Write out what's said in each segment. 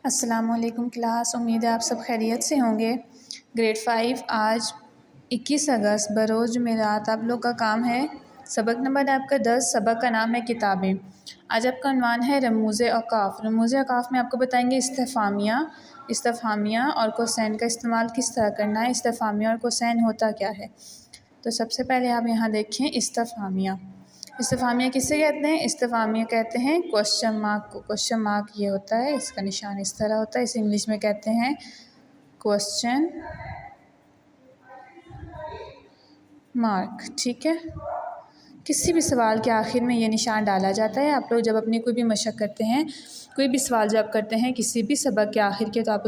अस्सलामुअलैकुम क्लास, उम्मीद है आप सब खैरियत से होंगे। ग्रेड 5 आज 21 अगस्त बरोज़ जुमेरात आप लोग का काम है सबक नंबर आपका 10। सबक का नाम है किताबें। आज आपका उन्वान है रमूज़ औक़ाफ़। रमूज़ औक़ाफ़ में आपको बताएंगे इस्तिफ़ामिया और कोसैन का इस्तेमाल किस तरह करना है। इस्तिफ़ामिया और कोसैन होता क्या है। तो सबसे पहले आप यहाँ देखें इस्तिफ़ामिया। इस्तिफ़ामिया किसे कहते हैं। इस्तिफ़ामिया कहते हैं क्वेश्चन मार्क को। क्वेश्चन मार्क ये होता है, इसका निशान इस तरह होता है। इसे इंग्लिश में कहते हैं क्वेश्चन मार्क। ठीक है, किसी भी सवाल के आखिर में ये निशान डाला जाता है। आप लोग जब अपनी कोई भी मशक़ करते हैं, कोई भी सवाल जब करते हैं किसी भी सबक के आखिर के, तो आप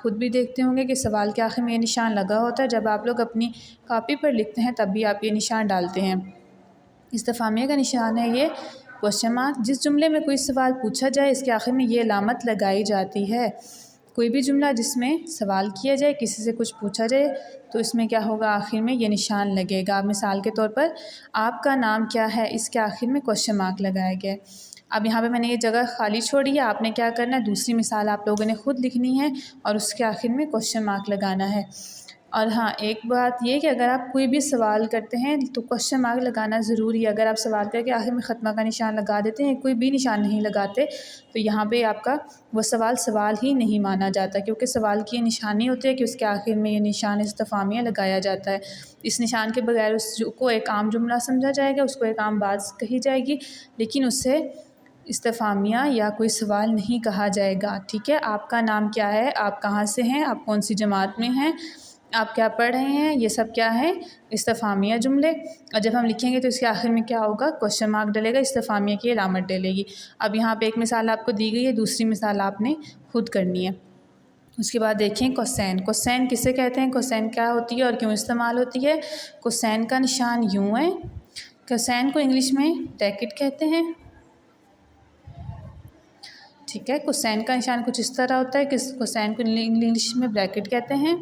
खुद भी देखते होंगे कि सवाल के आखिर में ये निशान लगा होता है। जब आप लोग अपनी कॉपी पर लिखते हैं तब भी आप ये निशान डालते हैं। इस्तिफ़ामिया का निशान है ये क्वेश्चन मार्क। जिस जुमले में कोई सवाल पूछा जाए इसके आखिर में ये अलामत लगाई जाती है। कोई भी जुमला जिसमें सवाल किया जाए, किसी से कुछ पूछा जाए, तो इसमें क्या होगा, आखिर में ये निशान लगेगा। मिसाल के तौर पर आपका नाम क्या है, इसके आखिर में क्वेश्चन मार्क लगाया गया है। अब यहाँ पे मैंने ये जगह खाली छोड़ी है। आपने क्या करना है, दूसरी मिसाल आप लोगों ने ख़ुद लिखनी है और उसके आखिर में क्वेश्चन मार्क लगाना है। और हाँ, एक बात ये कि अगर आप कोई भी सवाल करते हैं तो क्वेश्चन मार्क लगाना ज़रूरी है। अगर आप सवाल करके आखिर में ख़त्मा का निशान लगा देते हैं, कोई भी निशान नहीं लगाते, तो यहाँ पे आपका वो सवाल ही नहीं माना जाता, क्योंकि सवाल की ये निशानी होती है कि उसके आखिर में ये निशान इस्तिफ़ामिया लगाया जाता है। इस निशान के बगैर उसको एक आम जुमला समझा जाएगा, उसको एक आम बात कही जाएगी, लेकिन उससे इस्तिफ़ामिया या कोई सवाल नहीं कहा जाएगा। ठीक है, आपका नाम क्या है, आप कहाँ से हैं, आप कौन सी जमात में हैं, आप क्या पढ़ रहे हैं, ये सब क्या है, इस्तिफ़ामिया जुमले। और जब हम लिखेंगे तो इसके आखिर में क्या होगा, क्वेश्चन मार्क डलेगा, इस्तिफ़ामिया की अलामत डलेगी। अब यहाँ पे एक मिसाल आपको दी गई है, दूसरी मिसाल आपने खुद करनी है। उसके बाद देखें कोसैन। कोसैन किसे कहते हैं, कोसैन क्या होती है और क्यों इस्तेमाल होती है। कोसैन का निशान यूँ है। कोसैन को इंग्लिश में ब्रैकेट कहते हैं। ठीक है, कोसैन का निशान कुछ इस तरह होता है कि कोसैन को इंग्लिश में ब्रैकेट कहते हैं।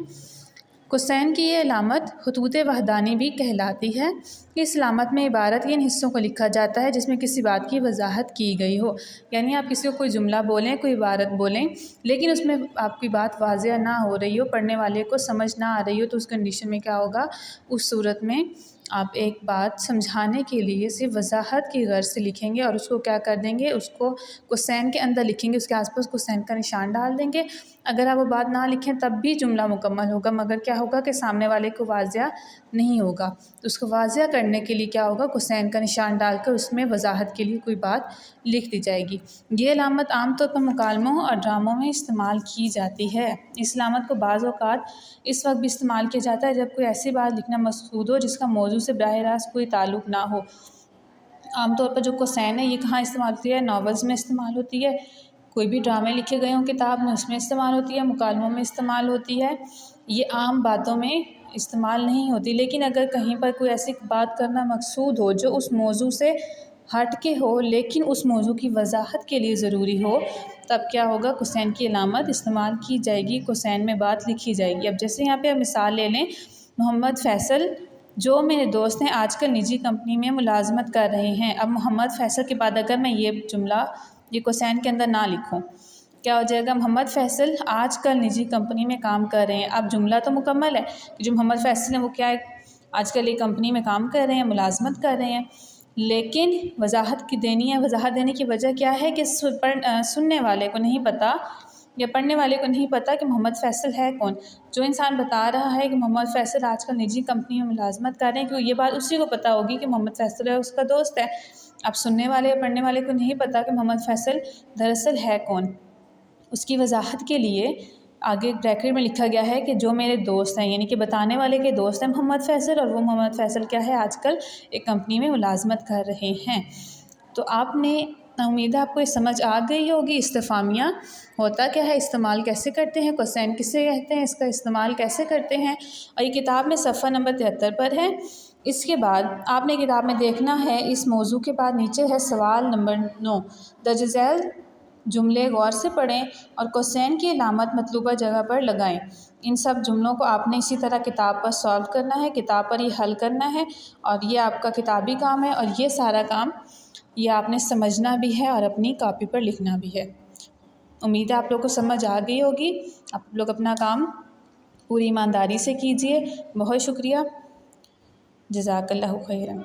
कोसैन की ये अलामत खतूत वहदानी भी कहलाती है। इस अलामत में इबारत के इन हिस्सों को लिखा जाता है जिसमें किसी बात की वजाहत की गई हो। यानी आप किसी को कोई जुमला बोलें, कोई इबारत बोलें, लेकिन उसमें आपकी बात वाज़ेह ना हो रही हो, पढ़ने वाले को समझ ना आ रही हो, तो उस कंडीशन में क्या होगा, उस सूरत में आप एक बात समझाने के लिए सिर्फ वजाहत की गर्ज से लिखेंगे और उसको क्या कर देंगे, उसको कोसैन के अंदर लिखेंगे, उसके आसपास कोसैन का निशान डाल देंगे। अगर आप वो बात ना लिखें तब भी जुमला मुकम्मल होगा, मगर क्या होगा कि सामने वाले को वाज़ेह नहीं होगा। तो उसको वाज़ेह करने के लिए क्या होगा, कोसैन का निशान डालकर उसमें वजाहत के लिए कोई बात लिख दी जाएगी। ये अलामत आमतौर पर मुकालमों और ड्रामों में इस्तेमाल की जाती है। इस अलामत को बाज़ औक़ात इस वक्त भी इस्तेमाल किया जाता है जब कोई ऐसी बात लिखना मकसूद हो जिसका मौजू से बराह रास्त कोई ताल्लुक़ ना हो। आमतौर पर जो कोसैन है ये कहाँ इस्तेमाल होती है, नावल्स में इस्तेमाल होती है, कोई भी ड्रामे लिखे गए हों किताब में उसमें इस्तेमाल होती है, मुकालमों में इस्तेमाल होती है। ये आम बातों में इस्तेमाल नहीं होती, लेकिन अगर कहीं पर कोई ऐसी बात करना मकसूद हो जो उस मौजू से हट के हो लेकिन उस मौजू की वजाहत के लिए ज़रूरी हो, तब क्या होगा, कोसैन की अलामत इस्तेमाल की जाएगी, कोसैन में बात लिखी जाएगी। अब जैसे यहाँ पे मिसाल ले लें, मोहम्मद फ़ैसल जो मेरे दोस्त हैं आजकल निजी कंपनी में मुलाजमत कर रहे हैं। अब मोहम्मद फ़ैसल के बाद अगर मैं ये जुमला ये कोसैन के अंदर ना लिखूं, क्या हो जाएगा, मोहम्मद फ़ैसल आजकल निजी कंपनी में काम कर रहे हैं। अब जुमला तो मुकम्मल है कि जो मोहम्मद फ़ैसल हैं वो क्या है, आजकल एक कंपनी में काम कर रहे हैं, मुलाजमत कर रहे हैं, लेकिन वजाहत की देनी है। वजाहत देने की वजह क्या है कि सुनने वाले को नहीं पता या पढ़ने वाले को नहीं पता कि मोहम्मद फ़ैसल है कौन। जो इंसान बता रहा है कि मोहम्मद फ़ैसल आजकल निजी कंपनी में मुलाजमत कर रहे हैं, क्योंकि ये बात उसी को पता होगी कि मोहम्मद फ़ैसल है उसका दोस्त है। अब सुनने वाले या पढ़ने वाले को नहीं पता कि मोहम्मद फ़ैसल दरअसल है कौन। उसकी वजाहत के लिए आगे ब्रैकेट में लिखा गया है कि जो मेरे दोस्त हैं, यानी कि बताने वाले के दोस्त हैं मोहम्मद फ़ैसल, और वो मोहम्मद फ़ैसल क्या है, आजकल एक कंपनी में मुलाजमत कर रहे हैं। तो आपने उम्मीद है आपको ये समझ आ गई होगी इस्तिफ़ामिया होता क्या है, इस्तेमाल कैसे करते हैं, कोसैन किसे कहते हैं, इसका इस्तेमाल कैसे करते हैं। और ये किताब में सफ़ा नंबर 73 पर है। इसके बाद आपने किताब में देखना है, इस मौजू के बाद नीचे है सवाल नंबर 9। दर्ज झैल जुमले गौर से पढ़ें और कोसैन की अलामत मतलूबा जगह पर लगाएं। इन सब जुमलों को आपने इसी तरह किताब पर सॉल्व करना है, किताब पर ये हल करना है, और ये आपका किताबी काम है, और ये सारा काम ये आपने समझना भी है और अपनी कॉपी पर लिखना भी है। उम्मीद है आप लोग को समझ आ गई होगी। आप लोग अपना काम पूरी ईमानदारी से कीजिए। बहुत शुक्रिया। जज़ाकल्लाहु खैरन।